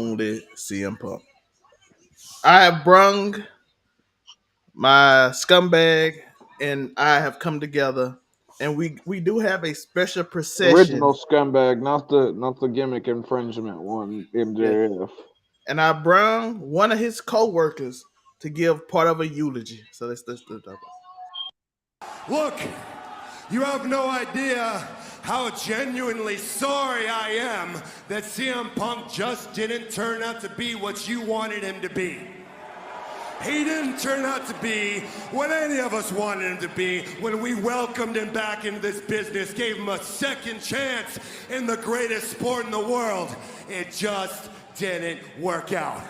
only CM Punk. I have brung my scumbag and I have come together, and we do have a special procession. Original scumbag, not the gimmick infringement one, Yeah, MJF. and I brung one of his co-workers to give part of a eulogy. So let's do that. Look, you have no idea how genuinely sorry I am that CM Punk just didn't turn out to be what you wanted him to be. He didn't turn out to be what any of us wanted him to be when we welcomed him back into this business, gave him a second chance in the greatest sport in the world. It just didn't work out.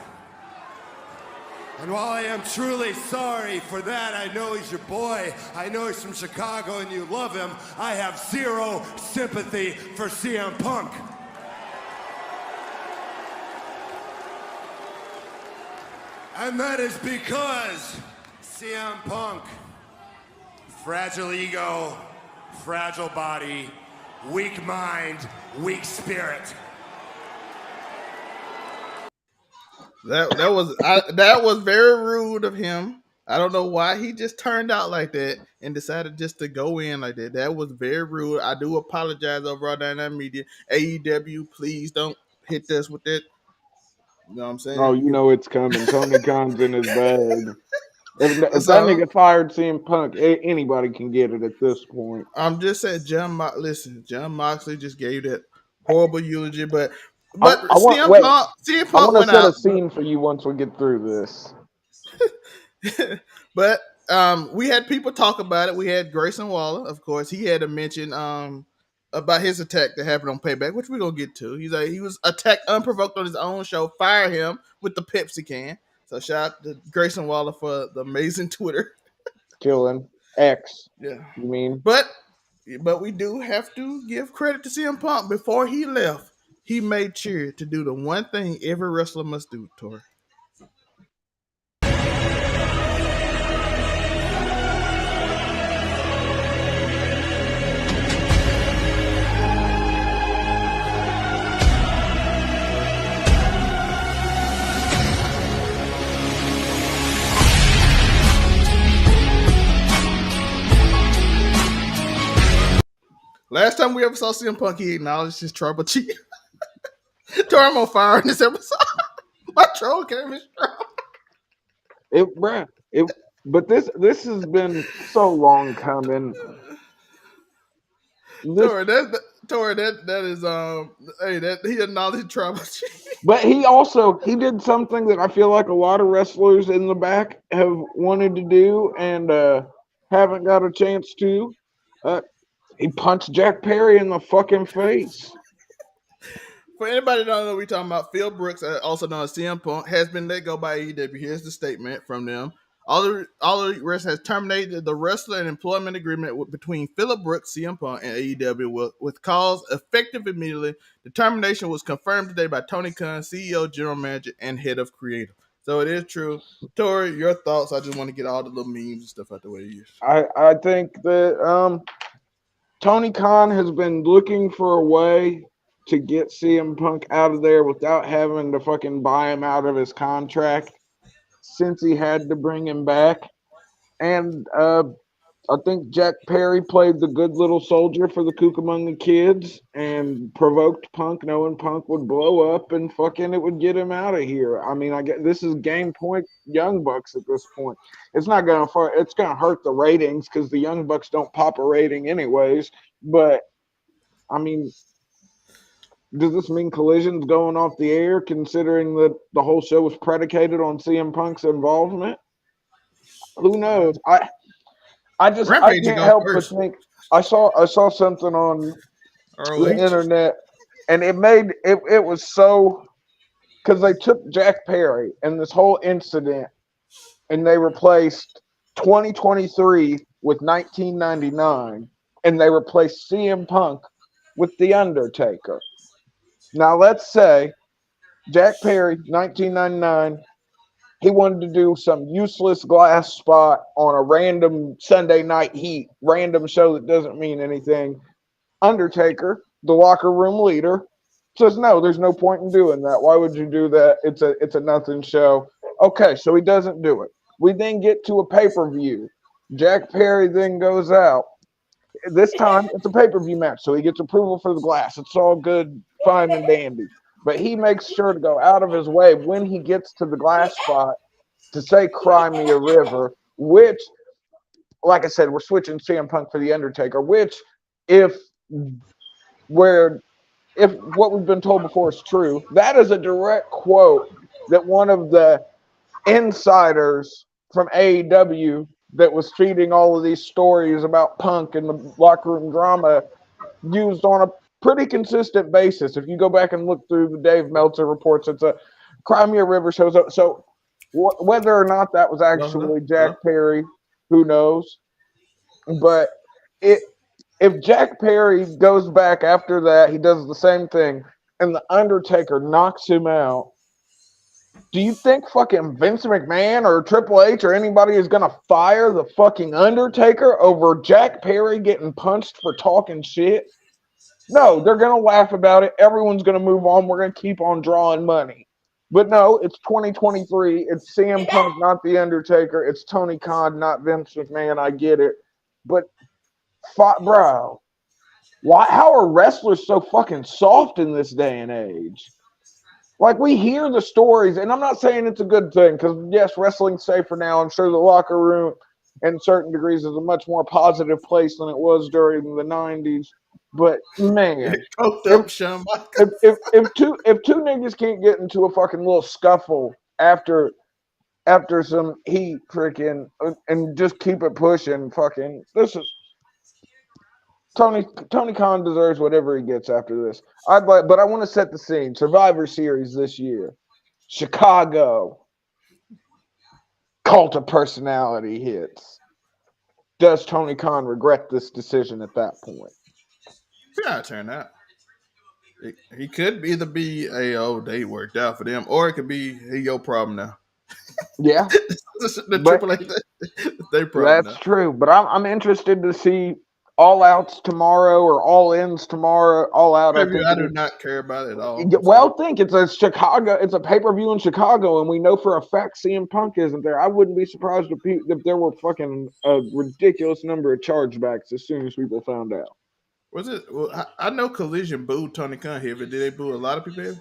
And while I am truly sorry for that, I know he's your boy, I know he's from Chicago and you love him, I have zero sympathy for CM Punk. And that is because CM Punk, fragile ego, fragile body, weak mind, weak spirit. That was very rude of him. I don't know why he just turned out like that and decided just to go in like that. That was very rude. I do apologize over all that media. AEW, please don't hit us with that. You know what I'm Oh, saying? you know it's coming. Tony Khan's in his bag. If that So nigga fired CM Punk, anybody can get it at this point. I'm just saying, listen, John Moxley just gave that horrible eulogy, but I, I want wait. CM I Punk want to went set a out, scene for you once we get through this. but we had people talk about it. We had Grayson Waller, of course. He had to mention about his attack that happened on Payback, which we're gonna get to. He's like he was attacked unprovoked on his own show. Fire him with the Pepsi can. So shout out to Grayson Waller for the amazing Twitter. Killing X. Yeah, You mean? but we do have to give credit to CM Punk. Before he left, he made sure to do the one thing every wrestler must do, Tori. Last time we ever saw CM Punk, he acknowledged his tribal chief. Tori, I'm on fire in this episode. My troll came in strong. Bruh. But this has been so long coming. This, Tori, that is hey, that he acknowledged tribal chief. but he did something that I feel like a lot of wrestlers in the back have wanted to do and haven't got a chance to. He punched Jack Perry in the fucking face. For anybody that don't know what we're talking about, Phil Brooks, also known as CM Punk, has been let go by AEW. Here's the statement from them. All the rest has terminated the wrestler and employment agreement between Philip Brooks, CM Punk, and AEW with cause effective immediately. The termination was confirmed today by Tony Khan, CEO, General Manager, and Head of Creative. So it is true. Tori, your thoughts? I just want to get all the little memes and stuff out the way. I think that Tony Khan has been looking for a way to get CM Punk out of there without having to fucking buy him out of his contract since he had to bring him back. And I think Jack Perry played the good little soldier for the Cucamonga Kids and provoked Punk, knowing Punk would blow up and fucking it would get him out of here. I mean, I get this is game point Young Bucks at this point. It's gonna hurt the ratings because the Young Bucks don't pop a rating anyways. But I mean, does this mean Collision's going off the air, considering that the whole show was predicated on CM Punk's involvement? Who knows? I Rampage can't goes help but first. think I saw something on the ROH. internet, and it was so because they took Jack Perry and this whole incident, and they replaced 2023 with 1999, and they replaced CM Punk with The Undertaker. Now let's say Jack Perry, 1999. He wanted to do some useless glass spot on a random Sunday Night Heat, random show that doesn't mean anything. Undertaker, the locker room leader, Says no, there's no point in doing that. Why would you do that? It's a nothing show. Okay, so he doesn't do it. We then get to a pay-per-view. Jack Perry then goes out. This time it's a pay-per-view match, so he gets approval for the glass. It's all good, fine and dandy. But he makes sure to go out of his way when he gets to the glass spot to say "Cry Me a River," which, like I said, we're switching CM Punk for the Undertaker. Which, if where if what we've been told before is true, that is a direct quote that one of the insiders from AEW that was feeding all of these stories about Punk and the locker room drama used on a pretty consistent basis. If you go back and look through the Dave Meltzer reports, it's a Crimea River shows up. So whether or not that was actually Jack Perry, who knows? But it if Jack Perry goes back after that, he does the same thing, and the Undertaker knocks him out. Do you think fucking Vince McMahon or Triple H or anybody is gonna fire the fucking Undertaker over Jack Perry getting punched for talking shit? No, they're gonna laugh about it. Everyone's gonna move on. We're gonna keep on drawing money. But no, it's 2023. It's CM Punk, not the Undertaker. It's Tony Khan, not Vince McMahon. I get it, but bro, why? How are wrestlers so fucking soft in this day and age? Like, we hear the stories, and I'm not saying it's a good thing, because yes, wrestling's safer now. I'm sure the locker room, in certain degrees, is a much more positive place than it was during the '90s. But man, if two niggas can't get into a fucking little scuffle after some heat, freaking, and just keep it pushing, fucking, this is Tony Khan deserves whatever he gets after this. But I want to set the scene. Survivor Series this year, Chicago. Cult of Personality hits. Does Tony Khan regret this decision at that point? Yeah, turn out. He could either be a date worked out for them, or it could be your problem now. Yeah, the Triple H, they problem. That's true, but I'm interested to see All Outs tomorrow or All Ins tomorrow. All Out, I do not care about it at all. Well, think it's a pay-per-view in Chicago, and we know for a fact CM Punk isn't there. I wouldn't be surprised if there were fucking a ridiculous number of chargebacks as soon as people found out. Was it? Well, I know Collision booed Tony Khan here, but did they boo a lot of people here?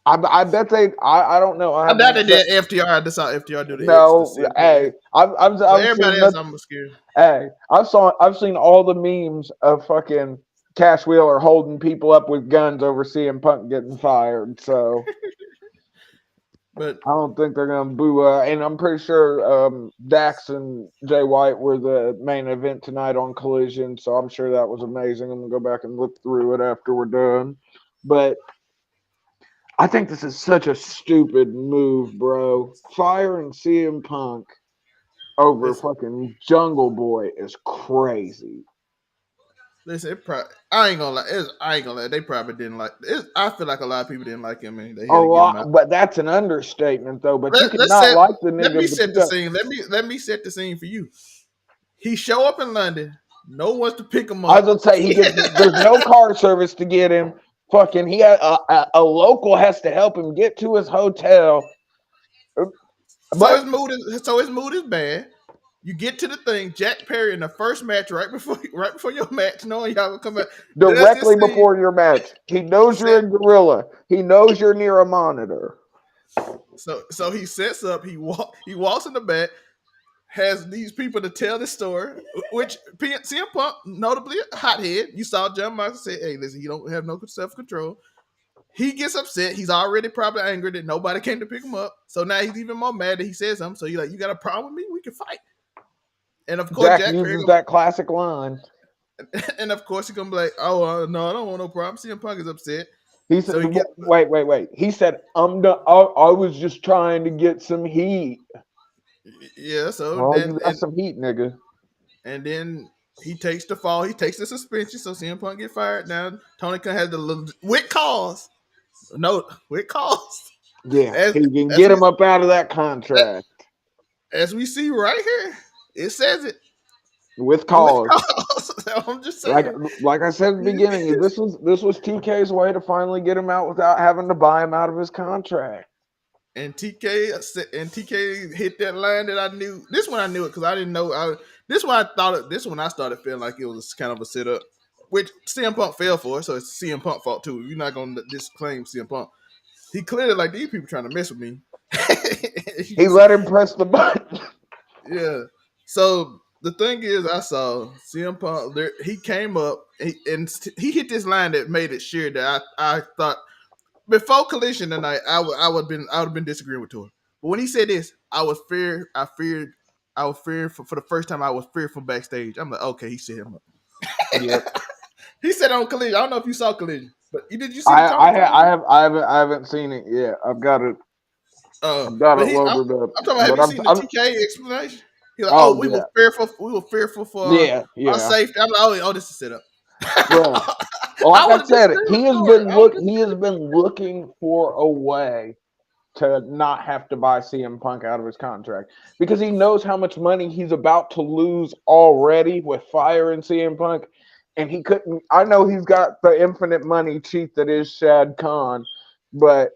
I bet they. I don't know. I doubt they did FTR. I just saw FTR do the. No, hey, I've everybody else. I'm scared. Hey, I've seen all the memes of fucking Cash Wheeler holding people up with guns over CM Punk getting fired. So, but I don't think they're gonna boo. And I'm pretty sure Dax and Jay White were the main event tonight on Collision. So I'm sure that was amazing. I'm gonna go back and look through it after we're done. But I think this is such a stupid move, bro. Firing CM Punk over fucking Jungle Boy is crazy. Listen, I ain't gonna lie. They probably didn't like it. I feel like a lot of people didn't like him. And they a lot, but that's an understatement, though. But you cannot like the nigga. Let me set the scene. Let me set the scene for you. He show up in London. No one's to pick him up. I was gonna say there's no car service to get him. Fucking, he had a local has to help him get to his hotel. So his mood is bad. You get to the thing, Jack Perry in the first match right before your match, knowing y'all will come back directly before your match. He knows you're in Gorilla. He knows you're near a monitor. So he sets up. He walks in the back. Has these people to tell the story, which CM Punk, notably a hothead. You saw John Michael say, "Hey, listen, you don't have no self-control." He gets upset. He's already probably angry that nobody came to pick him up. So now he's even more mad that he says something. So you're like, "You got a problem with me? We can fight." And of course, Jack uses that classic line. And of course, he's gonna be like, "Oh no, I don't want no problem." CM Punk is upset. He said, "Wait." He said, I was just trying to get some heat." Yeah, so you got some heat, nigga. And then he takes the fall. He takes the suspension. So CM Punk get fired. Now Tony Khan has the with cause. No, with cause. Yeah, he can get him up out of that contract. As we see right here, it says it. with with cause. cause. I'm just Like saying. like I said at the beginning, this was TK's way to finally get him out without having to buy him out of his contract. And TK hit that line that I knew. This one I knew it because I didn't know. This one I thought it. This one I started feeling like it was kind of a setup, which CM Punk fell for. So it's CM Punk fault too. You're not gonna disclaim CM Punk. He clearly like these people trying to mess with me. He let him press the button. Yeah. So the thing is, I saw CM Punk. There, he came up and he hit this line that made it sure that I thought before Collision tonight, I would have been disagreeing with Tor. But when he said this, I was feared for the first time. I was fearful backstage. I'm like, okay, he set him up. Yep. He said on Collision. I don't know if you saw Collision, but did you see the I talk? I, I have I haven't seen it yet. I've got it But loaded up. I'm talking about. Have But you seen the I'm TK explanation? He's like, oh, oh yeah. we were fearful for our Yeah. safety. I'm like, oh, this is set up. Bro. I Like I would have said, disagreed with he has Tor. been I would he has been looking for a way to not have to buy CM Punk out of his contract because he knows how much money he's about to lose already with firing CM Punk, and he couldn't. I know he's got the infinite money cheat that is Shad Khan, but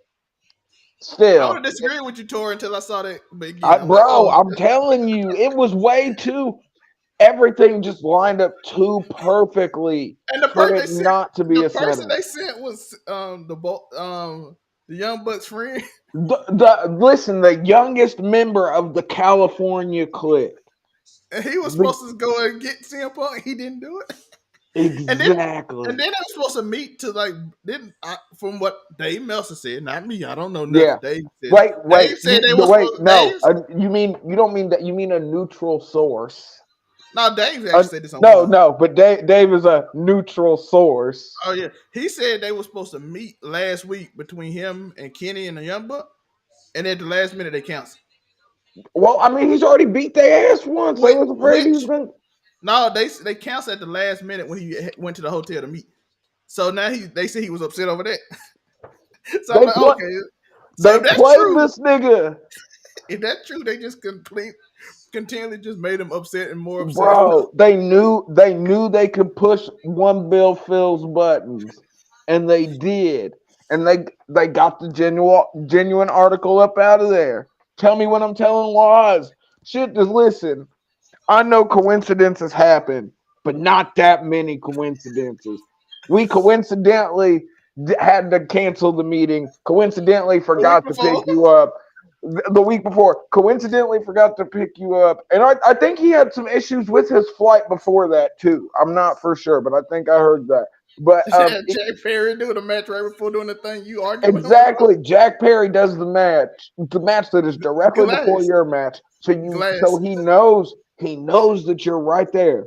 I would have still, disagreed with you, Tor, until I saw that. But again, I'm like, bro, oh, I'm telling you, it was way too. Everything just lined up too perfectly and the for person it they sent, not to be the a person setup. they sent was the Young Bucks friend, Listen, the youngest member of the California clique. and he was The, supposed to go and get CM Punk. He didn't do it, and then exactly. they were supposed to meet to like from what Dave Meltzer said, not me. I don't know Yeah. nothing. Dave said it. Wait. Dave said they was Wait. supposed. No. You don't mean that. You mean a neutral source. No, Dave actually said this on No. Collision. No. But Dave is a neutral source. Oh yeah, he said they were supposed to meet last week between him and Kenny and the Young Buck, and at the last minute they canceled. Well, I mean, he's already beat their ass once. They was afraid he was Which going. no, they canceled at the last minute when he went to the hotel to meet. So now they say he was upset over that. So I'm They like, play. okay. So They if that's played true, this nigga. they just continually just made him upset and more upset. Bro, they knew they could push one Bill Phil's buttons, and they did, and they got the genuine article up out of there. Tell me when I'm telling lies. Shit, just listen. I know coincidences happen, but not that many coincidences. We coincidentally had to cancel the meeting. Coincidentally, The week forgot to pick before, you up the week before. Coincidentally, forgot to pick you up, and I think he had some issues with his flight before that too. I'm not for sure, but I think I heard that. But Jack Perry doing a match right before doing the thing. You argue with him on the exactly, Jack Perry does the match that is directly before glass, your match, so glass. he knows that you're right there.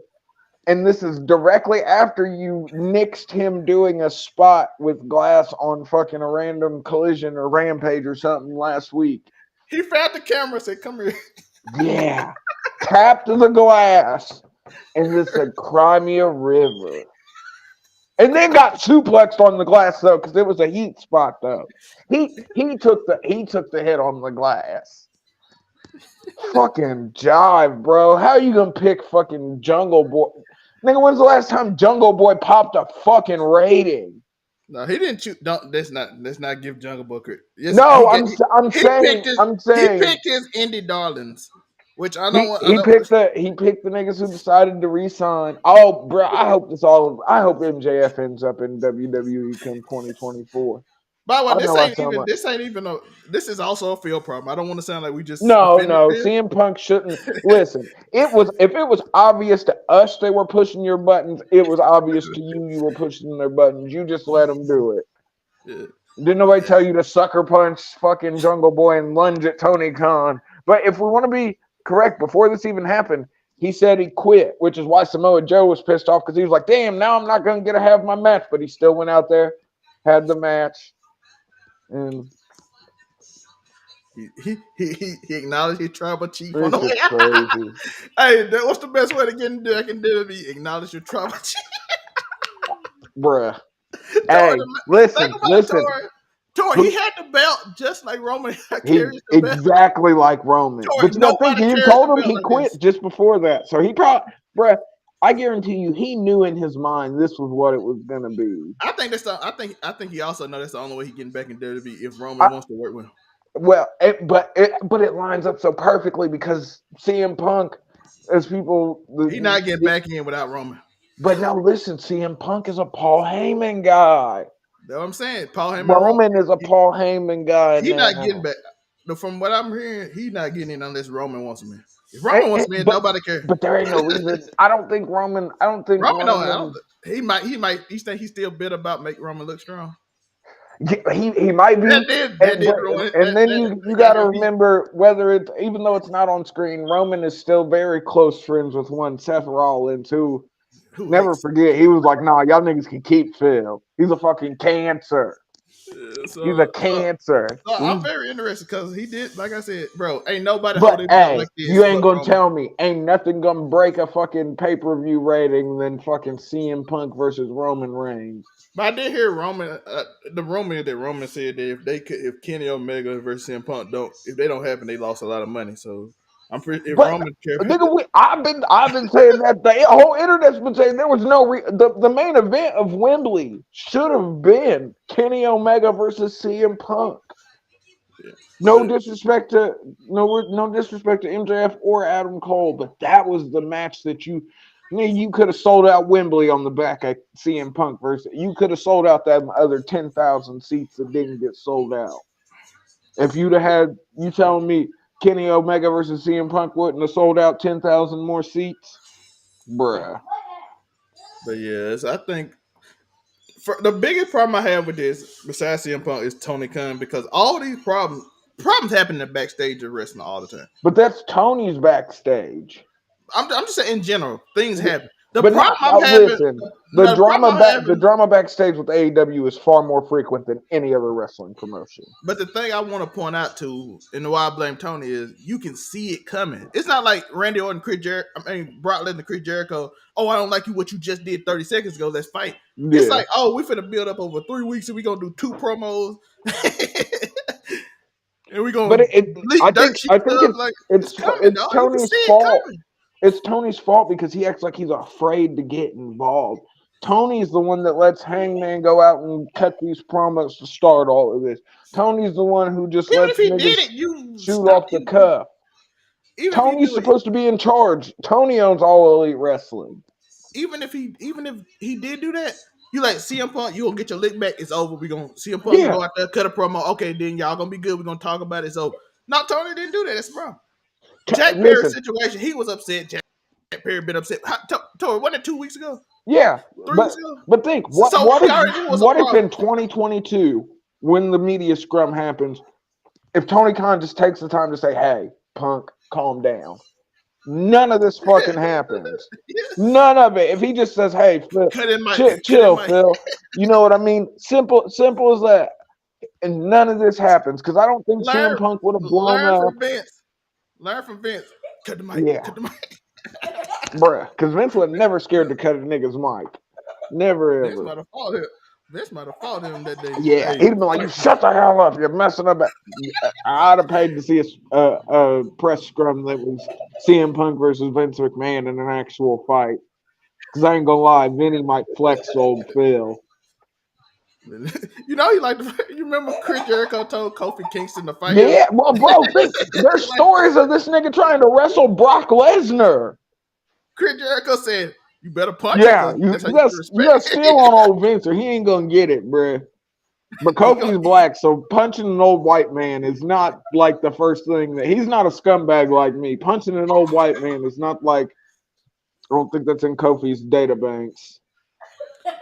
And this is directly after you nixed him doing a spot with Glass on fucking a random Collision or Rampage or something last week. He found the camera, said, "Come here." Yeah. Tapped the glass and it said, "Cry me a river." And then got suplexed on the glass though, because it was a heat spot though. He took the hit on the glass. Fucking jive, bro. How you gonna pick fucking Jungle Boy? Nigga, when's the last time Jungle Boy popped a fucking rating? No, he didn't choose. Don't let's not give Jungle Book credit. Yes, No, I'm he saying picked his I'm he saying picked his indie darlings, which I don't he want. I he don't. picked the niggas who decided to resign. Oh, bro, I hope MJF ends up in WWE come 2024. By the way, I know I sound like this ain't even a. This is also a field problem. I don't want to sound like we just offended no. Phil. CM Punk shouldn't listen. If it was obvious to us they were pushing your buttons, it was obvious to you you were pushing their buttons. You just let them do it. Yeah. Didn't nobody tell you to sucker punch fucking Jungle Boy and lunge at Tony Khan? But if we want to be correct, before this even happened, he said he quit, which is why Samoa Joe was pissed off because he was like, "Damn, now I'm not going to get to have my match." But he still went out there, had the match, and He acknowledged his tribal chief on this the is way. crazy, Hey, what's the best way to get into WWE? Acknowledge your tribal chief. bruh. Tor, Hey, think listen, about it, listen. Tor. Tori, he had the belt just like Roman He carries the belt. exactly like Roman. Tori, But you gotta think nobody he carries told the him belt he like quit this. just before that. So he probably, bruh, I guarantee you, he knew in his mind this was what it was gonna be. I think that's the. I think he also knows that's the only way he getting back in WWE if Roman I, wants to work with him. well, but it lines up so perfectly because CM Punk, as people, He not getting back in without Roman. but now listen, CM Punk is a Paul Heyman guy. That's what I'm saying. Paul Heyman, Roman is a Paul Heyman guy he not getting now. back. From what I'm hearing, he not getting in unless Roman wants him in. If Roman wants him in, But nobody cares. but there ain't no reason. I don't think Roman. I don't think Roman, no, I don't. Roman. He might. He think he's still bitter about making Roman look strong. He might be, That did ruin it. and then you got Got to him beat. remember whether it's even though it's not on screen, Roman is still very close friends with one Seth Rollins, who Who never hates? forget he was like, "Nah, y'all niggas can keep Phil. He's a fucking cancer. He's a So, cancer." I'm very interested because he did, like I said, bro. Ain't nobody But holding belt hey, like this you ain't but gonna Roman. tell me ain't nothing gonna break a fucking pay-per-view rating than fucking CM Punk versus Roman Reigns. But I did hear Roman, the rumor that Roman said that if Kenny Omega versus CM Punk if they don't happen, they lost a lot of money. So I'm pretty if But Roman care about nigga, that. I've been saying that the whole internet's been saying there was no the main event of Wembley should have been Kenny Omega versus CM Punk. Yeah. No But disrespect to no disrespect to MJF or Adam Cole, but that was the match that you could have sold out Wembley on the back of CM Punk versus you could have sold out that other 10,000 seats that didn't get sold out. If you'd have had you telling me Kenny Omega versus CM Punk wouldn't have sold out 10,000 more seats, bruh. yes, I think for the biggest problem I have with this, besides CM Punk, is Tony Khan because all these problems happen in the backstage of wrestling all the time. But that's Tony's backstage. I'm just saying in general, things happen. The But problem not I'm having, listen. no, the problem I'm The having, drama backstage with AEW is far more frequent than any other wrestling promotion. but the thing I want to point out to, and why I blame Tony is you can see it coming. It's not like Randy Orton, Brock Lesnar, Chris Jericho. Oh, I don't like you. What you just did 30 seconds ago. Let's fight. It's Yeah. like, oh, we finna build up over 3 weeks, and we gonna do 2 promos, and we But gonna leak dirt sheet I think stuff. Like it's coming, it's dog. You can see Tony's it fault. coming. It's Tony's fault because he acts like he's afraid to get involved. Tony's the one that lets Hangman go out and cut these promos to start all of this. Tony's the one who just Even if lets he niggas did it, you shoot stop. off the cuff. Even if he Tony's do it, supposed to be in charge. Tony owns all Elite Wrestling. even if he did do that, you like CM Punk, you gonna get your lick back. It's over. We gonna CM Punk Yeah. go out there, cut a promo. Okay, then y'all gonna be good. We're gonna talk about it. So, no, Tony didn't do that. That's the problem. Jack Perry's Listen, situation, he was upset. Jack Perry been upset. Tori, wasn't it 2 weeks ago? yeah, 3 weeks ago? but think So he already knew it was a what if problem. in 2022 when the media scrum happens, if Tony Khan just takes the time to say, "Hey, Punk, calm down," none of this fucking happens. None of it. If he just says, "Hey, Phil, Cut in my chill, Phil," you know what I mean? Simple as that. And none of this happens because I don't think CM learn Punk would have blown learn up. from Vince. Learn from Vince. Cut the mic. Yeah, Cut the mic. bruh. Because Vince was never scared to cut a nigga's mic. Never Vince ever. might have fought him. Vince might have fought him that day. Yeah, Hey, he'd been like, "You shut the hell up! You're messing up." I'd have paid to see a press scrum that was CM Punk versus Vince McMahon in an actual fight. Because I ain't gonna lie, Vinny might flex old Phil. You know, you remember Chris Jericho told Kofi Kingston to fight him? Yeah, well, bro, there's stories of this nigga trying to wrestle Brock Lesnar. Chris Jericho said, "You better punch him Yeah, because you that's how you get got respect." still on old Vince, or he ain't gonna get it, bruh. But Kofi's black, so punching an old white man is not like the first thing that he's not a scumbag like me. Punching an old white man is not like I don't think that's in Kofi's databanks.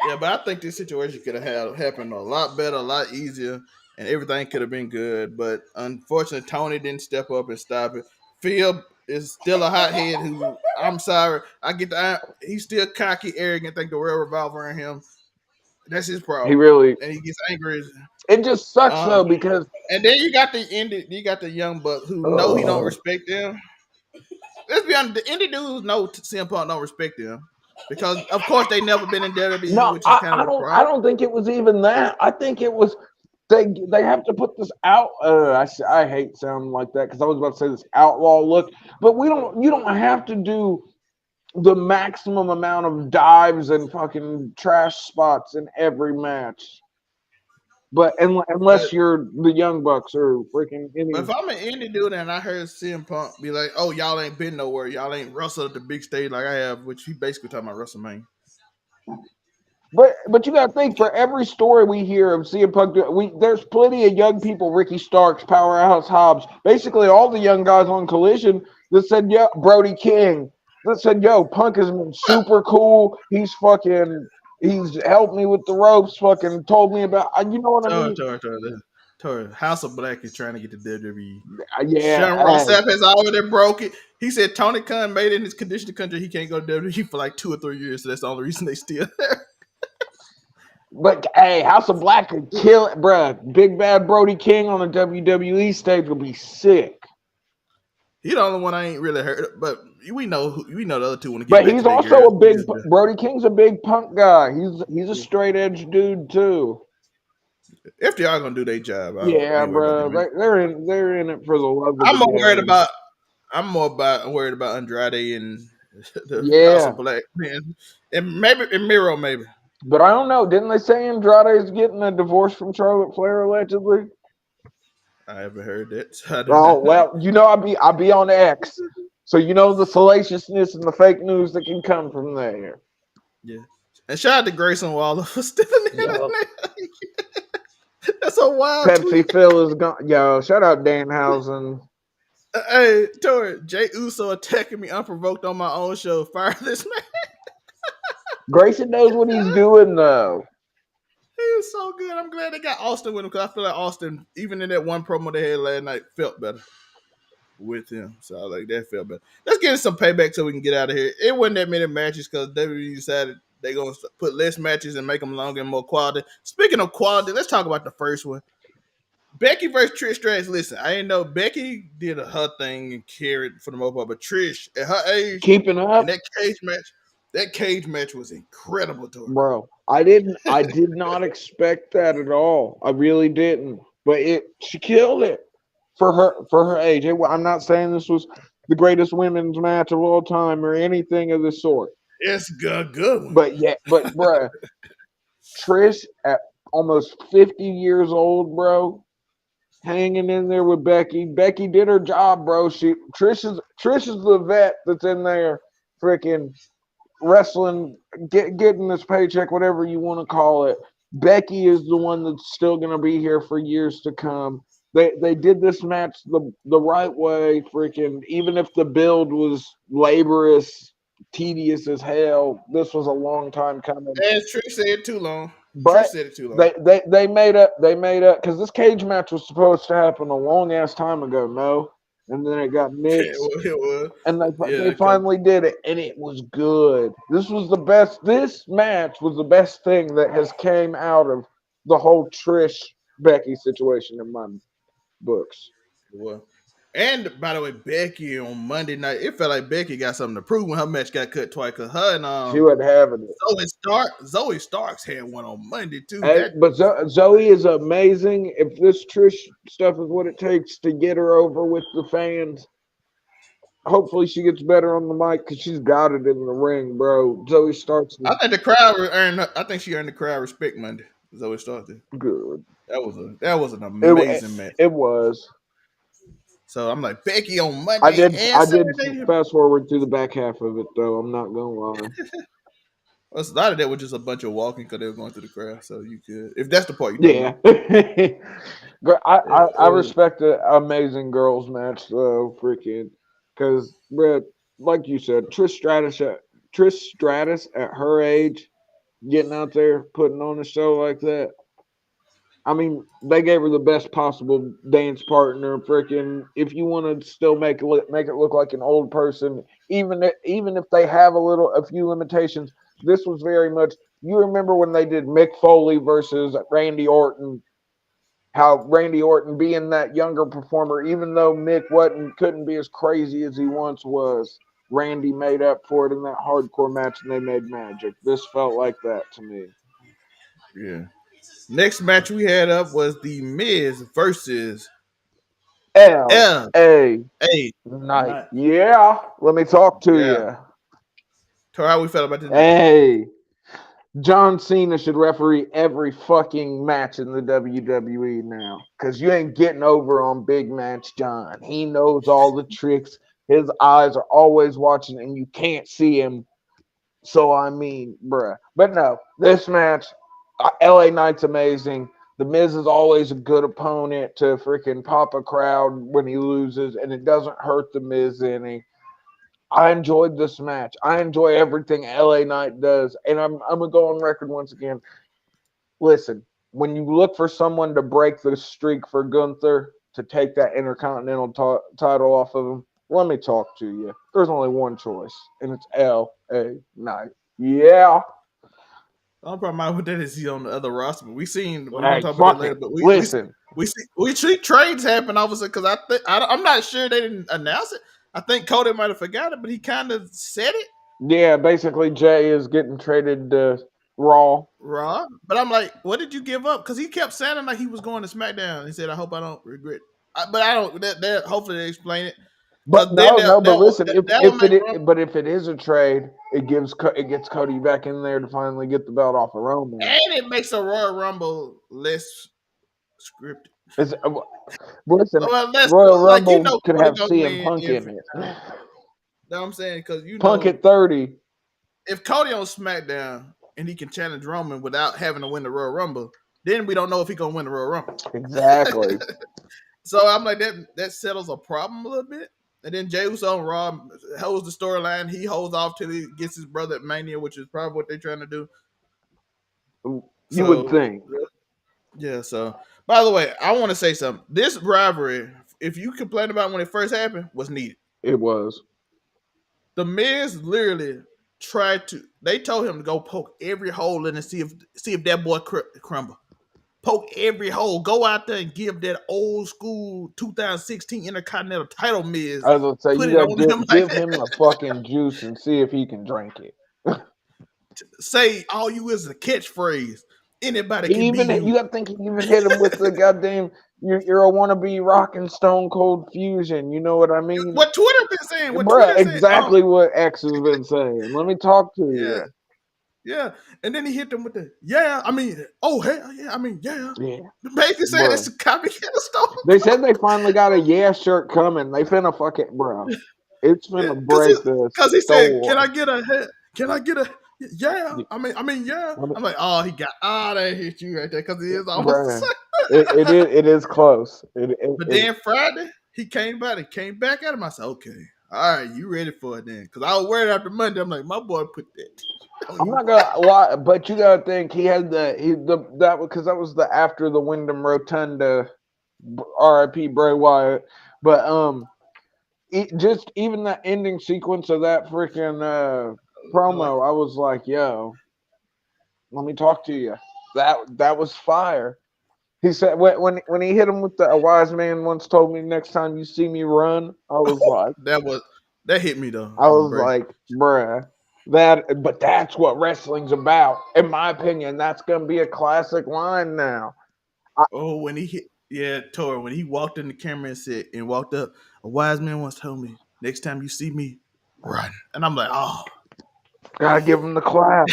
Yeah, but I think this situation could have happened a lot better, a lot easier, and everything could have been good. But unfortunately, Tony didn't step up and stop it. Phil is still a hothead who, I'm sorry, he's still cocky, arrogant, think the world revolves around him. That's his He problem. really And he gets angry. it just sucks Um, though because and then you got the young buck who know he don't respect them. Let's be honest, the indie dudes know CM Punk don't respect them. Because of course they never been in WWE, no, which is kind of a I problem. don't think it was even that. I think it was they have to put this out. I hate sounding like that because I was about to say this outlaw look, but you don't have to do the maximum amount of dives and fucking trash spots in every match. But unless But you're the Young Bucks or freaking but any. if I'm an indie dude and I heard CM Punk be like, "Oh, y'all ain't been nowhere. Y'all ain't wrestled at the big stage like I have," which he basically talking about WrestleMania. But you got to think for every story we hear of CM Punk, there's plenty of young people, Ricky Starks, Powerhouse Hobbs, basically all the young guys on Collision that said, "Yeah, Brody King," that said, "Yo, Punk is super cool. He's helped me with the ropes. Fucking told me about, you know what I Tor, mean." Tor, Tor, Tor. House of Black is trying to get to WWE. Yeah, Sean hey, Rossap has already broke it. He said Tony Khan made it in his conditioned country. He can't go to WWE for like 2 or 3 years, so that's the only reason they still there. but hey, House of Black could kill it, bruh. Big Bad Brody King on a WWE stage would be sick. He the only one I ain't really heard, but we know the other two want to get But back he's to their also girls. a big Brody King's a big punk guy. He's a straight edge dude too. If they are gonna do their job, I Yeah, ain't worried about bro. them. They're in it for the love of I'm the more worried game. about worried about Andrade and the House Yeah, of Black, man, and Miro maybe. but I don't know. Didn't they say Andrade is getting a divorce from Charlotte Flair allegedly? I haven't heard that. So I do Oh not know. well, I be on X, so you know the salaciousness and the fake news that can come from there. Yeah, and shout out to Grayson Waller for stealing Yo, it. That's a wild Pepsi tweet. Phil is gone. Yo, shout out Danhausen. Hey, Tori, Jay Uso attacking me unprovoked on my own show. Fire this man. Grayson knows what he's doing though. He was so good. I'm glad they got Austin with him because I feel like Austin, even in that one promo they had last night, felt better with him. So I was like, that felt better. Let's get some payback so we can get out of here. It wasn't that many matches because WWE decided they're going to put less matches and make them longer and more quality. Speaking of quality, let's talk about the first one. Becky versus Trish Stratus. Listen, I didn't know Becky did her thing and carried for the most part, but Trish at her age Keeping in up. that cage match was incredible to her. Bro, I did not expect that at all. I really didn't. But she killed it for her age. I'm not saying this was the greatest women's match of all time or anything of the sort. It's a good one. But yeah, but bruh, Trish at almost 50 years old, bro, hanging in there with Becky. Becky did her job, bro. Trish is the vet that's in there freaking wrestling, getting this paycheck, whatever you want to call it. Becky is the one that's still going to be here for years to come. They did this match the right way, freaking. Even if the build was laborious, tedious as hell, this was a long time coming. And Trish said it too long. Trish But said it too long. they made up. They made up because this cage match was supposed to happen a long ass time ago. No, and then it got nixed It was. and they Yeah, because finally did it, and it was good. This was the best. This match was the best thing that has came out of the whole Trish Becky situation in my books. well. And by the way, Becky on Monday night, it felt like Becky got something to prove when her match got cut twice. Cause her and She wasn't having it. Zoe Starks had one on Monday too. Hey, That but was Zoe is amazing. If this Trish stuff is what it takes to get her over with the fans, hopefully she gets better on the mic because she's got it in the ring, bro. Zoe Starks is I think the crowd earned. I think she earned the crowd respect Monday. Zoe Starks did. good. That was an It, amazing match. it was. So I'm like Becky on I Monday did and I did Saturday. fast forward through the back half of it though. I'm not gonna lie. A lot of that was just a bunch of walking because they were going through the crowd. So you could, if that's the part you're talking Yeah. about. I respect the Amazing Girls match though, freaking, because like you said, Trish Stratus at her age, getting out there putting on a show like that. I mean, they gave her the best possible dance partner. Freaking, if you want to still make it look like an old person, even if they have a few limitations, this was very much. You remember when they did Mick Foley versus Randy Orton? How Randy Orton being that younger performer, even though Mick couldn't be as crazy as he once was, Randy made up for it in that hardcore match, and they made magic. This felt like that to me. Yeah. Next match we had up was the Miz versus L.A. L.A. Knight. Knight. Yeah, let me talk to Yeah. you. Tor, how we felt about this match? Hey, John Cena should referee every fucking match in the WWE now. Because you ain't getting over on Big Match John. He knows all the tricks. His eyes are always watching, and you can't see him. So, I mean, bruh. But no, this match, LA Knight's amazing. The Miz is always a good opponent to freaking pop a crowd when he loses, and it doesn't hurt the Miz any. I enjoyed this match. I enjoy everything LA Knight does. And I'm gonna go on record once again. Listen, when you look for someone to break the streak for Gunther to take that Intercontinental title off of him, let me talk to you. There's only one choice, and it's LA Knight. Yeah. The only problem with that is he's on the other roster. But we're gonna Hey, talk about fuck that later. it. But Listen. we see trades happen obviously because I'm not sure they didn't announce it. I think Cody might have forgot it, but he kind of said it. Yeah, basically Jay is getting traded to Raw. Raw. But I'm like, what did you give up? Because he kept sounding like he was going to SmackDown. He said, "I hope I don't regret." But I don't. That hopefully they explain it. But Because then no. But listen, that will make if it is a trade, it gets Cody back in there to finally get the belt off of Roman, and it makes a Royal Rumble less scripted. Listen, Less Royal like Rumble could Cody have gonna CM win Punk every in it. time. You know what I'm saying? Because Punk at 30. if Cody on SmackDown and he can challenge Roman without having to win the Royal Rumble, then we don't know if he's gonna win the Royal Rumble. Exactly. So I'm like that settles a problem a little bit. And then Jey Uso on Raw holds the storyline. He holds off till he gets his brother at Mania, which is probably what they're trying to do. You would think. Yeah, so by the way, I want to say something. This rivalry, if you complained about when it first happened, was needed. It was. The Miz literally they told him to go poke every hole in and see if that boy crumble. Poke every hole. Go out there and give that old school 2016 Intercontinental title Miz. I was gonna say, Put you it gotta on him give him a fucking juice and see if he can drink it. Say all you is a catchphrase. Anybody can be you. You gotta think he even hit him with the goddamn you're a wannabe Rock and Stone Cold Fusion. You know what I mean? What Twitter been saying? Bruh, exactly what X has been saying. Let me talk to you. Yeah. And then he hit them with the yeah. I mean, oh hell yeah. I mean, yeah. Basically saying Bruh. it's a copycat of Stone. They said they finally got a yeah shirt coming. They finna fuck it, bro. It's finna break this. Because he said, "Can I get a head? Can I get a yeah? I mean, yeah." I'm like, oh, they hit you right there because he is almost the same. It is close. But then Friday he came back at him. I said, okay, all right, you ready for it then? Because I was worried after Monday. I'm like, my boy put that. I'm not gonna lie, but you gotta think he had that was the after the Wyndham Rotunda, R.I.P. Bray Wyatt. But just even that ending sequence of that freaking promo, I was like, yo, let me talk to you. That was fire. He said when he hit him with a wise man once told me next time you see me run, I was like that hit me though. I was like, bruh. But that's what wrestling's about. In my opinion, that's gonna be a classic line now. When he hit Tor, when he walked in the camera and walked up, a wise man once told me, next time you see me, run. And I'm like, oh. Gotta give him the clap.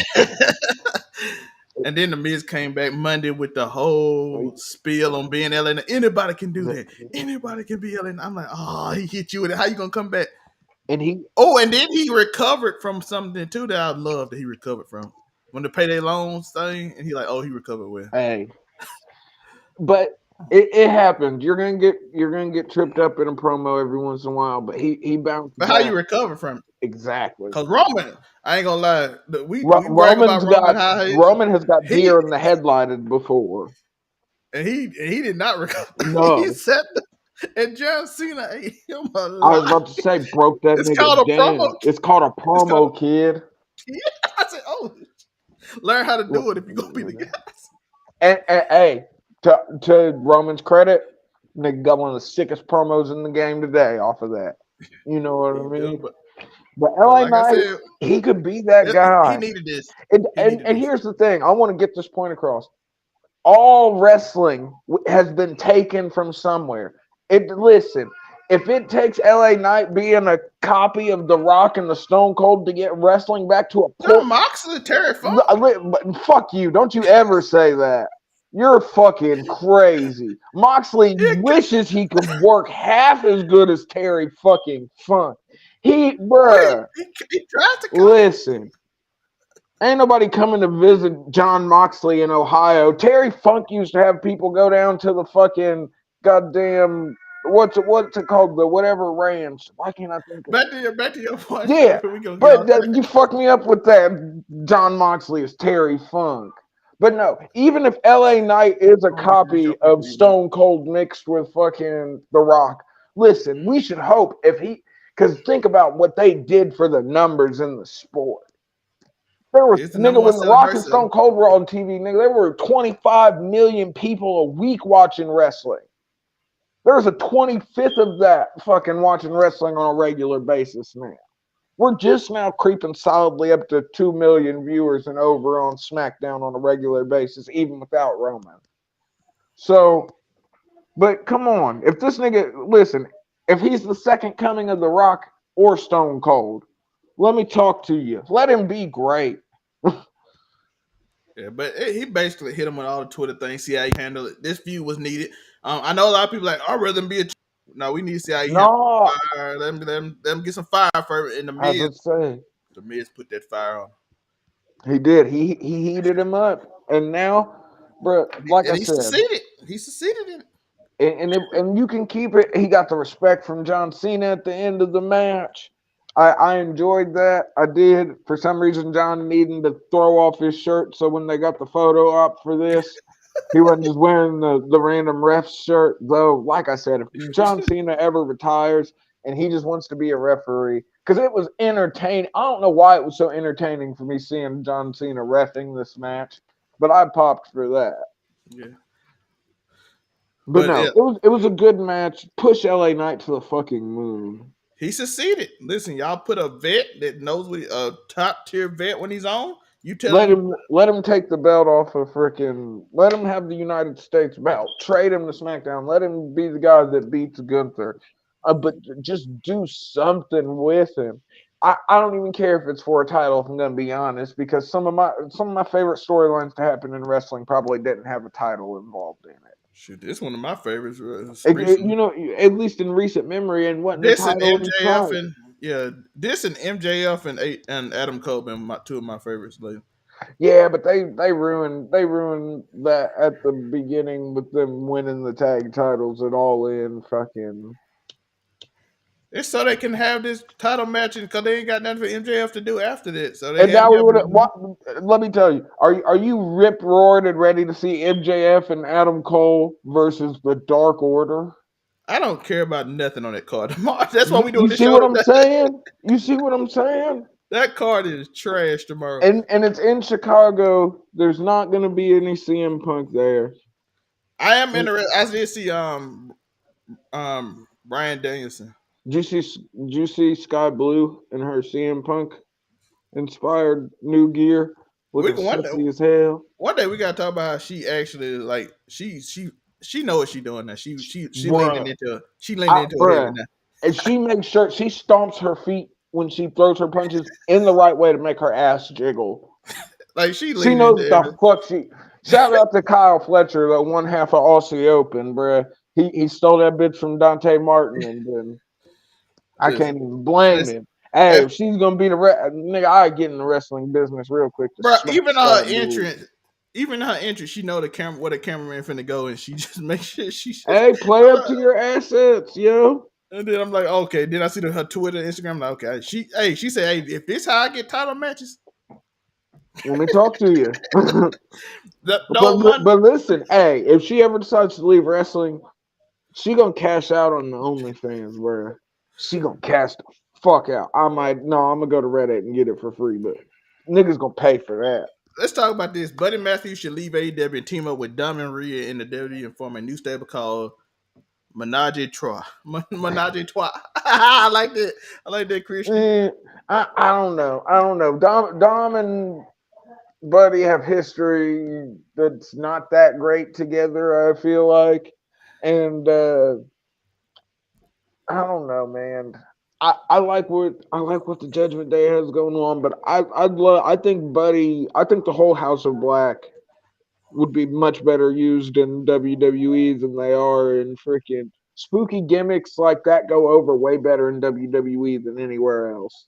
And then the Miz came back Monday with the whole spiel on being LA. Anybody can do that. Anybody can be LA. I'm like, oh, he hit you with it. How you gonna come back? And then he recovered from something too that I love that he recovered from. When the payday loans thing, and he he recovered with. Hey. But it happens. You're gonna get tripped up in a promo every once in a while, but he bounced. But how you recover from it? Exactly. Because Roman, I ain't gonna lie, we Roman has got deer in the headlighted before, and he did not recover. No, he said, and John Cena ate him alive. I was about to say broke that nigga down. It's called a promo, kid. I said, learn how to do it if you're gonna be the guys. And hey, to Roman's credit, nigga got one of the sickest promos in the game today off of that. You know what I mean? But LA Knight, he could be that guy. He needed this. And here's the thing. I want to get this point across. All wrestling has been taken from somewhere. Listen, if it takes LA Knight being a copy of The Rock and the Stone Cold to get wrestling back to a point, John Moxley, Terry Funk. fuck you! Don't you ever say that. You're fucking crazy. Moxley wishes he could work half as good as Terry fucking Funk. Bruh, He tries to come. listen. Ain't nobody coming to visit John Moxley in Ohio. Terry Funk used to have people go down to the fucking goddamn what's it called, the whatever ranch. Why can't I think of it? Back to your point. Yeah, We gonna get but off track. you fucked me up with that. John Moxley is Terry Funk. But no, even if LA Knight is a copy of Stone Cold mixed with fucking The Rock, listen, we should hope because think about what they did for the numbers in the sport. There was He's the number nigga one when The selling Rock and wrestler. Stone Cold were on TV, nigga. There were 25 million people a week watching wrestling. There's a 25th of that fucking watching wrestling on a regular basis now. We're just now creeping solidly up to 2 million viewers and over on SmackDown on a regular basis, even without Roman. So, but come on. If this nigga, listen, if he's the second coming of The Rock or Stone Cold, let me talk to you. Let him be great. Yeah, but he basically hit him with all the Twitter things. See how he handled it. This feud was needed. I know a lot of people like, I'd rather be a. No, we need to see how he handled No, fire. Let them get some fire for it. In the I Miz, would say the Miz put that fire on. he did. He heated him up, and now, bro, like I And he said, succeeded. He succeeded in it. and you can keep it. He got the respect from John Cena at the end of the match. I enjoyed that. I did. For some reason, John needing to throw off his shirt, so when they got the photo up for this, he wasn't just wearing the random ref shirt. Though, like I said, if John Cena ever retires and he just wants to be a referee, because it was entertaining. I don't know why it was so entertaining for me seeing John Cena reffing this match, but I popped for that. Yeah. But But no, yeah, it was a good match. Push LA Knight to the fucking moon. he succeeded. Listen, y'all put a vet that knows a top tier vet when he's on. You tell him Let him take the belt off of freaking. Let him have the United States belt. Trade him to SmackDown. Let him be the guy that beats Gunther. But just do something with him. I don't even care if it's for a title. If I'm gonna be honest, because some of my favorite storylines to happen in wrestling probably didn't have a title involved in it. shoot, this is one of my favorites recently. You know, at least in recent memory, and wasn't a This and title in MJF sight. and yeah, this and MJF and Adam Cole been two of my favorites lately. Yeah, but they ruined that at the beginning with them winning the tag titles at All In. Fucking. It's so they can have this title match because they ain't got nothing for MJF to do after that. So they And had now we would have. him. Let me tell you, are you rip roared and ready to see MJF and Adam Cole versus the Dark Order? I don't care about nothing on that card tomorrow. That's why we You doing this see show what I'm today. saying? You see what I'm saying? That card is trash tomorrow. And it's in Chicago. There's not going to be any CM Punk there. I am interested. I did see Brian Danielson. Did you see Sky Blue and her CM Punk inspired new gear We looking can sexy as hell? one day we gotta talk about how she actually like she know what she doing now. She leaning Bruh. into it heavy Bruh. now. And she makes sure she stomps her feet when she throws her punches in the right way to make her ass jiggle. Like she She leaning knows into what the fuck she. Shout out to Kyle Fletcher, the one half of Aussie Open, bruh. He stole that bitch from Dante Martin, and then I listen, can't even blame listen. him. Hey, If, if she's gonna be the nigga, I get in the wrestling business real quick to bro, smack Sky Blue. even her entrance, she know the camera where the cameraman finna go, and she just makes sure she. Hey, play up to your assets, yo. And then I'm like, okay. Then I see her Twitter, Instagram. I'm like, okay. She said, hey, if this how I get title matches, Let me talk to you. the old money. But listen, hey, if she ever decides to leave wrestling, she gonna cash out on the OnlyFans, bro. She gonna cash the fuck out. I'm gonna go to Reddit and get it for free, but niggas gonna pay for that. Let's talk about this. Buddy Matthews should leave AEW and team up with Dom and Rhea in the WWE and form a new stable called Menage a Trois. Menage a Trois. I like that. I like that, Christian. I don't know. Dom and Buddy have history that's not that great together, I feel like. And I don't know, man. I like what the Judgment Day has going on, but I think I think the whole House of Black would be much better used in WWE than they are in freaking spooky gimmicks like that go over way better in WWE than anywhere else.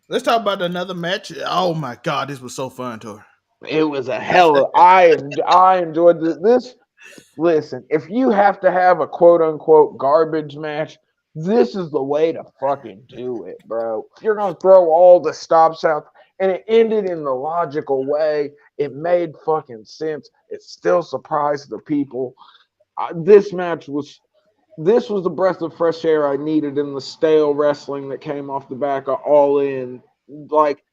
Let's talk about another match. Oh my god, this was so fun, Tor. It was a hell of I enjoyed this. Listen, if you have to have a quote unquote garbage match, this is the way to fucking do it, bro. You're gonna throw all the stops out, and it ended in the logical way. It made fucking sense. It still surprised the people. This match was this was the breath of fresh air I needed in the stale wrestling that came off the back of All In. Like,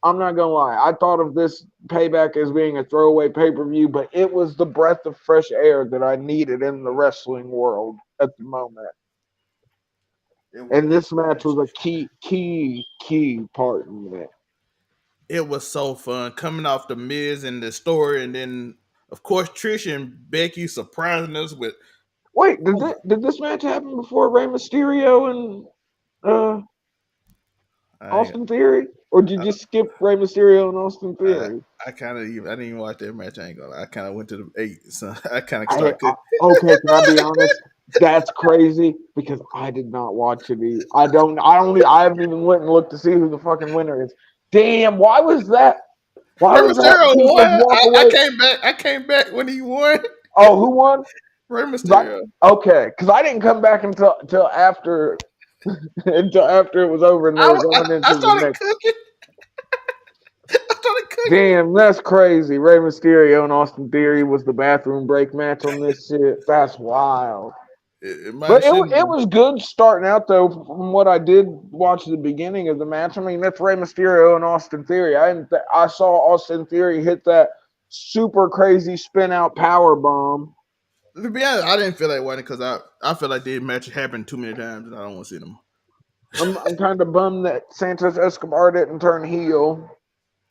I'm not gonna lie, I thought of this payback as being a throwaway pay per view, but it was the breath of fresh air that I needed in the wrestling world at the moment. It was And this this match match. was a key part in it. It was so fun coming off the Miz and the story, and then of course Trish and Becky surprising us with. Wait, Oh my! did this match happen before Rey Mysterio and uh, I Austin Theory, or did you skip Rey Mysterio and Austin I, Theory? I kind of even I didn't even watch that match. I ain't gonna lie. I kind of went to the eight, so I kind of I, started I cooking. okay, can I be honest? That's crazy because I did not watch it. I haven't even went and looked to see who the fucking winner is. Damn, why was that? Why Rey was that Mysterio people's won. walk I away? came back. I came back when he won. Oh, who won? Rey 'Cause Mysterio. okay, because I didn't come back until after until after it was over and they were going I into the started next. cooking. I started cooking. Damn, that's crazy. Rey Mysterio and Austin Theory was the bathroom break match on this shit. That's wild. It might But have shouldn't it be. was good starting out though. From what I did watch the beginning of the match, I mean that's Rey Mysterio and Austin Theory. I saw Austin Theory hit that super crazy spin out power bomb. To be honest, I didn't feel like watching because I feel like the match happened too many times and I don't want to see them. I'm kind of bummed that Santos Escobar didn't turn heel.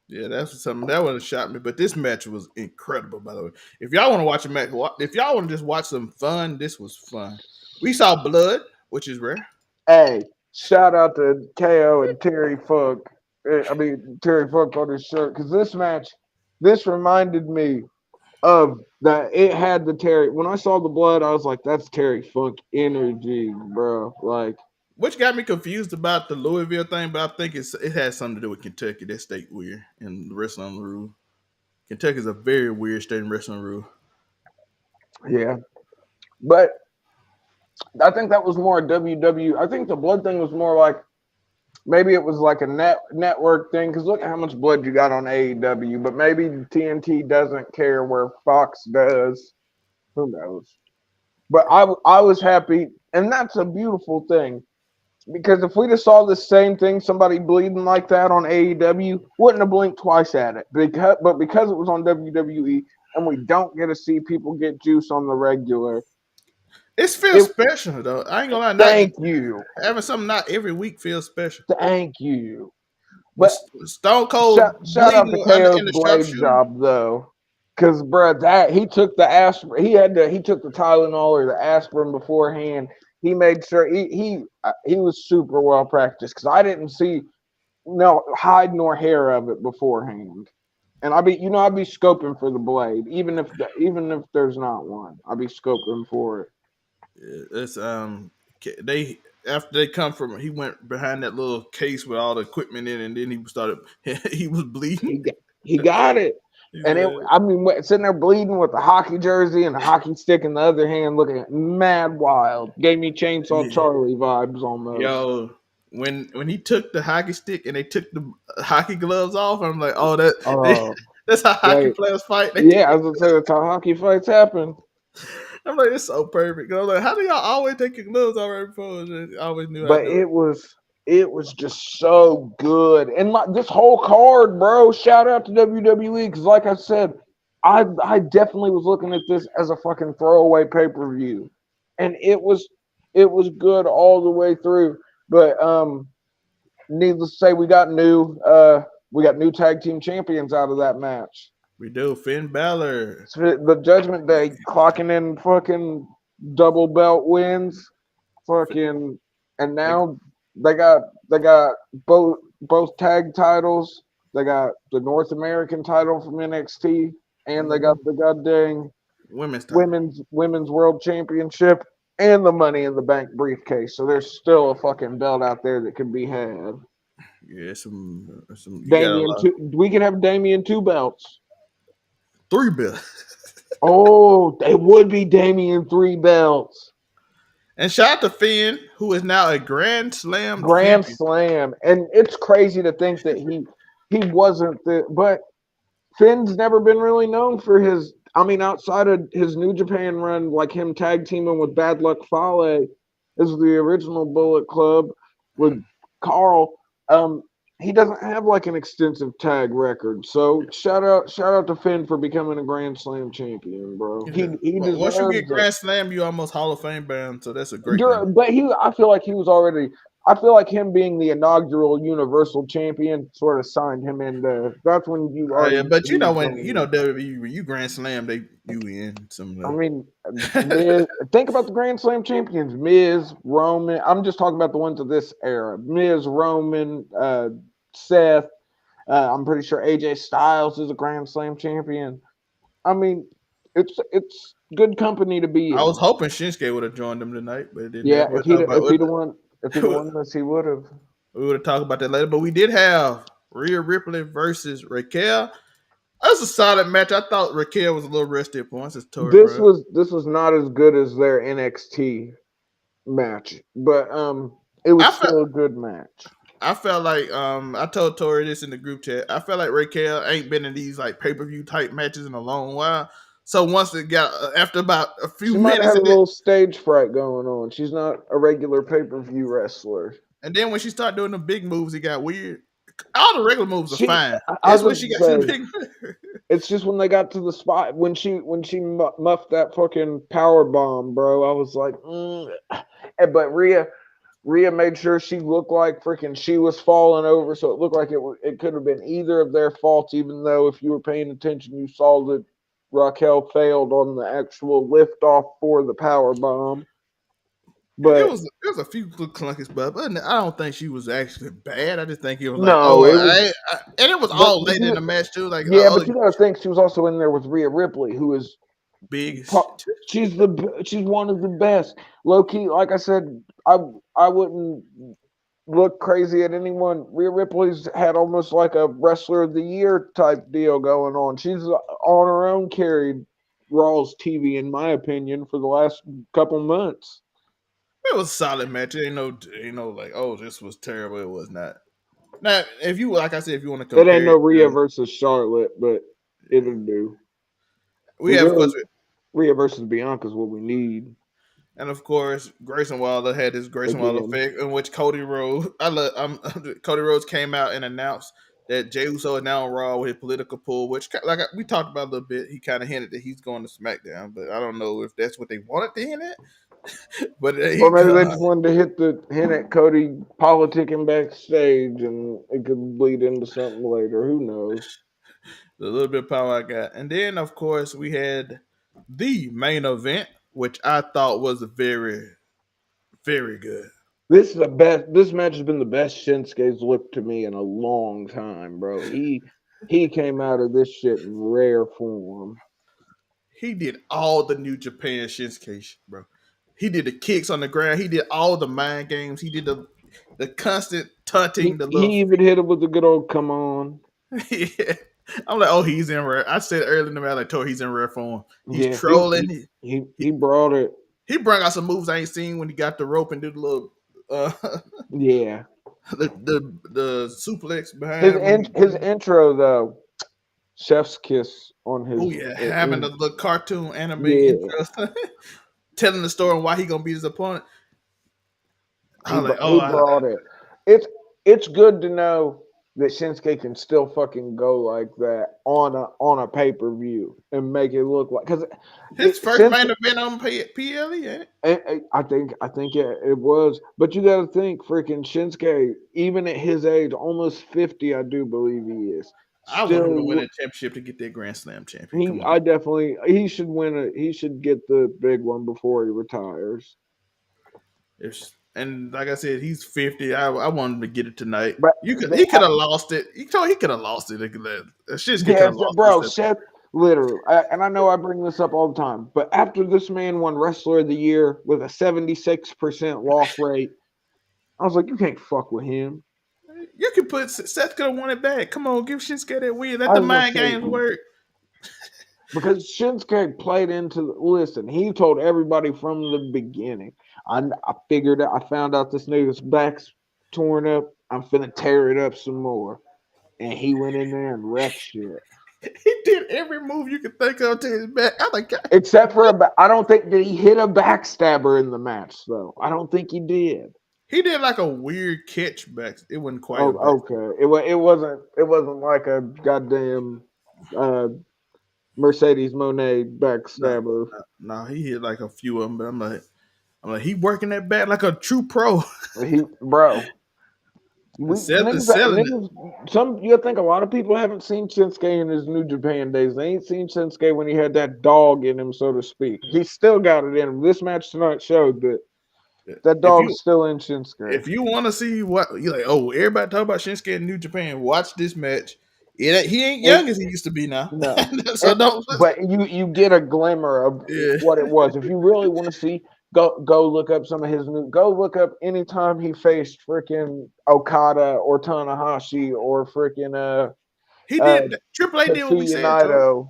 Yeah, that's something that would have shot me. But this match was incredible, by the way. If y'all want to watch a match, if y'all want to just watch some fun, this was fun. We saw blood, which is rare. Hey, shout out to KO and Terry Funk. I mean Terry Funk on his shirt because this reminded me of that. It had the Terry. When I saw the blood, I was like, "That's Terry Funk energy, bro." Like, Which got me confused about the Louisville thing, but I think it has something to do with Kentucky. That state weird and the wrestling rule. Kentucky's a very weird state in wrestling rule. yeah, but I think that was more a WW. I think the blood thing was more like maybe it was like a network thing because look at how much blood you got on AEW. But maybe TNT doesn't care where Fox does. Who knows? But I was happy, and that's a beautiful thing because if we just saw the same thing, somebody bleeding like that on AEW, wouldn't have blinked twice at it. Because it was on WWE, and we don't get to see people get juice on the regular. It feels It special though. I ain't gonna lie, not thank you, having something not every week feels special. thank you. When But Stone Cold shout out to bleeding KO's in the blade sharpshooter, job though, because bruh, that he took the aspirin. He took the Tylenol or the aspirin beforehand. He made sure he was super well practiced because I didn't see no hide nor hair of it beforehand. And I'd be scoping for the blade, even if there's not one. I'd be scoping for it. it's they after they come from he went behind that little case with all the equipment in, and then he started he was bleeding. He got it. He And said, sitting there bleeding with the hockey jersey and a hockey stick in the other hand, looking mad wild. Gave me Chainsaw yeah. Charlie vibes almost. Yo, when he took the hockey stick and they took the hockey gloves off, I'm like, oh, that they, Oh, that's how hockey wait. players fight. Yeah, I was gonna say that's how hockey fights happen. I'm like, it's so perfect. I'm like, how do y'all always take your gloves off right before? I always knew I But do it. it was just so good. And like this whole card, bro, shout out to WWE because like I said, I definitely was looking at this as a fucking throwaway pay-per-view. And it was good all the way through. But needless to say, we got new. we got new tag team champions out of that match. We do. Finn Balor. The Judgment Day clocking in fucking double belt wins, fucking, and now they got both tag titles. They got the North American title from NXT, and they got the goddamn Women's title. women's world championship and the Money in the Bank briefcase. So there's still a fucking belt out there that can be had. Yeah, some. You got a Damien, lot. we can have Damien 2 belts. 3 belts. Oh, they would be Damien 3 belts. And shout out to Finn, who is now a Grand Slam Grand champion. Slam, and it's crazy to think that he wasn't but Finn's never been really known for his. I mean, outside of his New Japan run, like him tag teaming with Bad Luck Fale as the original Bullet Club with Carl. He doesn't have like an extensive tag record. So shout out to Finn for becoming a Grand Slam champion, bro. He deserves Once you get it. Grand Slam, you almost Hall of Fame bound. So that's a great thing. But I feel like he was already. I feel like him being the inaugural Universal Champion sort of signed him in there. That's when you already. Yeah, but you know when WWE, when you Grand Slam, you in some. I mean, Miz, think about the Grand Slam champions: Miz, Roman. I'm just talking about the ones of this era: Miz, Roman, Seth. I'm pretty sure AJ Styles is a Grand Slam champion. I mean, it's good company to be in. I was hoping Shinsuke would have joined them tonight, but it didn't. Yeah, if he'd have won this, he would have. We would have talked about that later, but we did have Rhea Ripley versus Raquel. That's a solid match. I thought Raquel was a little rusty at points. This was not as good as their NXT match, but it was still a good match. I felt like I told Tori this in the group chat. I felt like Raquel ain't been in these like pay-per-view type matches in a long while. So once it got after about a few she minutes, might have a little stage fright going on. She's not a regular pay-per-view wrestler. And then when she started doing the big moves, it got weird. All the regular moves are fine. That's when she got to the big. It's just when they got to the spot when she muffed that fucking power bomb, bro. I was like, but Rhea made sure she looked like freaking she was falling over, so it looked like it could have been either of their faults. Even though if you were paying attention, you saw that Raquel failed on the actual lift off for the power bomb. But it was a few clunky stuff, but I don't think she was actually bad. I just think it was like, and it was all late in the match too. Like, but you gotta think she was also in there with Rhea Ripley, who is big. She's one of the best. Low key, like I said, I wouldn't look crazy at anyone. Rhea Ripley's had almost like a Wrestler of the Year type deal going on. She's on her own carried Raw's TV, in my opinion, for the last couple months. It was a solid match. It ain't no like, oh, this was terrible. It was not. Now, if you like I said, if you want to compare, it ain't no Rhea versus Charlotte, but it'll do. We have, of course, Rhea versus Bianca is what we need. And of course, Grayson Waller had his Grayson Waller effect, in which Cody Rhodes. Cody Rhodes came out and announced that Jey Uso is now on Raw with his political pull, which, like we talked about a little bit, he kind of hinted that he's going to SmackDown, but I don't know if that's what they wanted to hint at. But or maybe they just wanted to hint at Cody politicking backstage, and it could bleed into something later. Who knows? The little bit of power I got, and then of course we had the main event, which I thought was very, very good. This is the best. This match has been the best Shinsuke's looked to me in a long time, bro. He came out of this shit in rare form. He did all the New Japan Shinsuke, bro. He did the kicks on the ground. He did all the mind games. He did the constant taunting. He even hit him with the good old "come on." Yeah. I'm like, oh, he's in rare. I said earlier in the match, he's in rare form. He's trolling. He brought it. He brought out some moves I ain't seen when he got the rope and did the little yeah. The suplex behind his intro though. Chef's kiss on his. Oh yeah, having the cartoon anime intro, telling the story and why he gonna beat his opponent. He brought it. It's good to know that Shinsuke can still fucking go like that on a pay per view and make it look like because His first main Shinsuke. event on PLE, ain't it? I think it was, but you got to think, freaking Shinsuke, even at his age, almost 50, I do believe he is. I want him to win Still, a championship to get that Grand Slam champion. he Come on. I definitely he should win it. He should get the big one before he retires. And like I said, he's 50. I want him to get it tonight. But He could have lost it. He could have lost it. Shinsuke could yeah, have lost bro, this. Seth, literally, and I know I bring this up all the time, but after this man won Wrestler of the Year with a 76% loss rate, I was like, you can't fuck with him. You can put Seth could have won it back. Come on, give Shinsuke that win. Let I the was gonna mind say, games work. because Shinsuke played into listen, he told everybody from the beginning. I figured out, I found out this nigga's back's torn up. I'm finna tear it up some more. And he went in there and wrecked shit. He did every move you could think of to his back. I'm like, God. Except for I don't think that he hit a backstabber in the match though. I don't think he did. He did like a weird catch back. It wasn't quite a back. Oh, okay. It wasn't like a goddamn uh, Mercedes Monet backstabber. No, he hit like a few of them, but I'm like, he working that back like a true pro. Bro, And we Seth is niggas, selling it. some you think a lot of people haven't seen Shinsuke in his New Japan days. They ain't seen Shinsuke when he had that dog in him, so to speak. He still got it in him. This match tonight showed that that If dog's you still in Shinsuke. if you want to see what you're like, oh, everybody talk about Shinsuke in New Japan. Watch this match. He ain't young as he used to be now. No, So don't. but you get a glimmer of Yeah. what it was. If you really want to see, go look up some of his new. Go look up anytime he faced freaking Okada or Tanahashi or freaking He uh did. Triple A did what we Tetsuya said, Joe. Naito.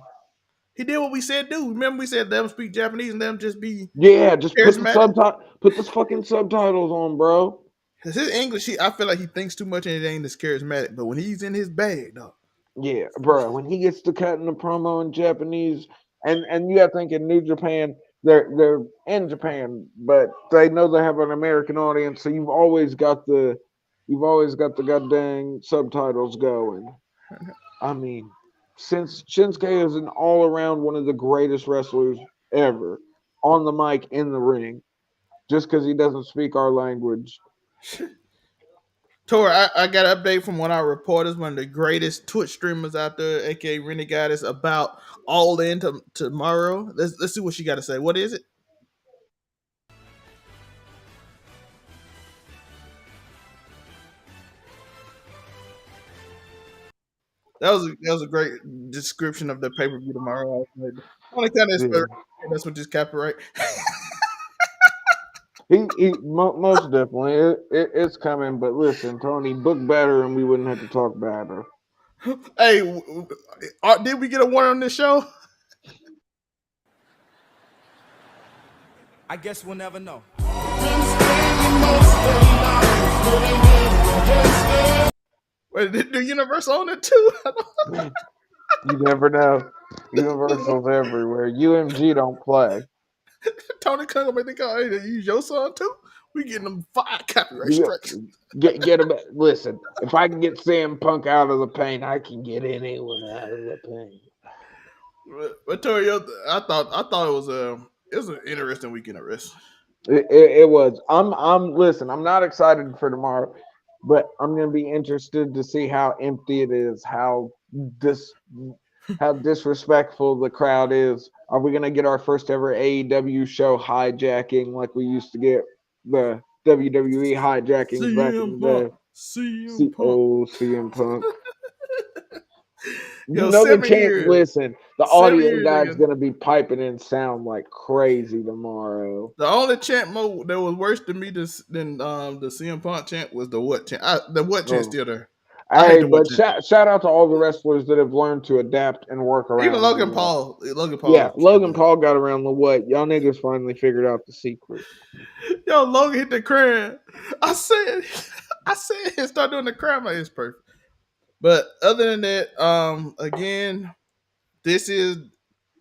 He did what we said do. Remember we said them speak Japanese and them just be Yeah, just charismatic. put the fucking subtitles on, bro. Cause his English, I feel like he thinks too much and it ain't as charismatic. But when he's in his bag, though, Yeah, bro. When he gets to cutting the promo in Japanese, and you got to think in New Japan, they're in Japan, but they know they have an American audience, so you've always got the goddamn subtitles going. I mean, since Shinsuke is an all around one of the greatest wrestlers ever, on the mic, in the ring, just because he doesn't speak our language. Tor, I got an update from one of our reporters, one of the greatest Twitch streamers out there, aka Renegade, is about All In tomorrow. Let's see what she got to say. What is it? That was a great description of the pay per view tomorrow. Only kind of Yeah. that's what just copyright. Most definitely it's coming. But listen, Tony, book better, and we wouldn't have to talk better. Hey, did we get a warning on this show? I guess we'll never know. Wait, did Universal own it too? You never know. Universal's everywhere. UMG don't play. Tony Khan gonna make the call. Hey, they use your song too? We getting them 5 copyright You strikes. get him. Listen, if I can get CM Punk out of the paint, I can get anyone out of the paint. But Tori, I thought it was an interesting weekend of wrestling. It was. Listen. I'm not excited for tomorrow, but I'm gonna be interested to see how empty it is. How disrespectful the crowd is. Are we gonna get our first ever AEW show hijacking like we used to get the WWE hijackings back in the day? CM Punk. You Yo, know the 7 chant. years. Listen, the 7 audio years guy's ago. gonna be piping in sound like crazy tomorrow. The only chant mode that was worse than me than the CM Punk chant was the what chant. The what chant Oh. still there. I hate Hey, the what but chant. shout out to all the wrestlers that have learned to adapt and work around. Even Logan the Paul. Yeah, Logan Paul got around the what? Y'all niggas finally figured out the secret. Yo, Logan hit the crowd. I said and start doing the crowd. Like it's perfect. But other than that, again, this is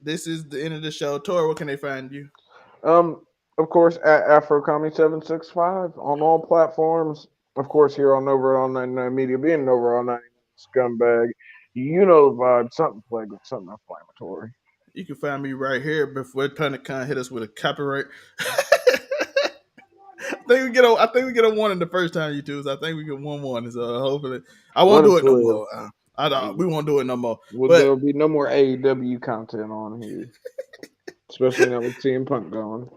the end of the show. Tori, where can they find you? Of course, at AfroComedy765 on all platforms. Of course, here on Over on 99 Media, being Over on 99 scumbag. You know the vibe. Something plague with something inflammatory. You can find me right here before Tony Khan hit us with a copyright. I think we get a warning the first time, you two. So I think we get 1-1. So hopefully, I won't Let do us it no live. more. We won't do it no more. Well, But there'll be no more AEW content on here, especially now with CM Punk gone.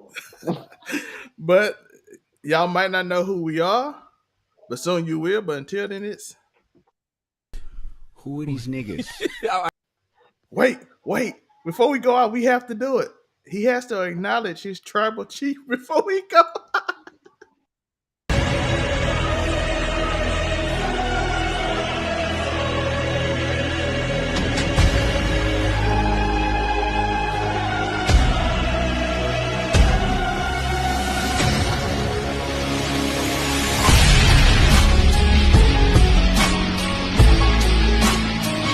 but y'all might not know who we are, but soon you will. But until then, it's Who are these niggas? wait. Before we go out, we have to do it. He has to acknowledge his tribal chief before we go.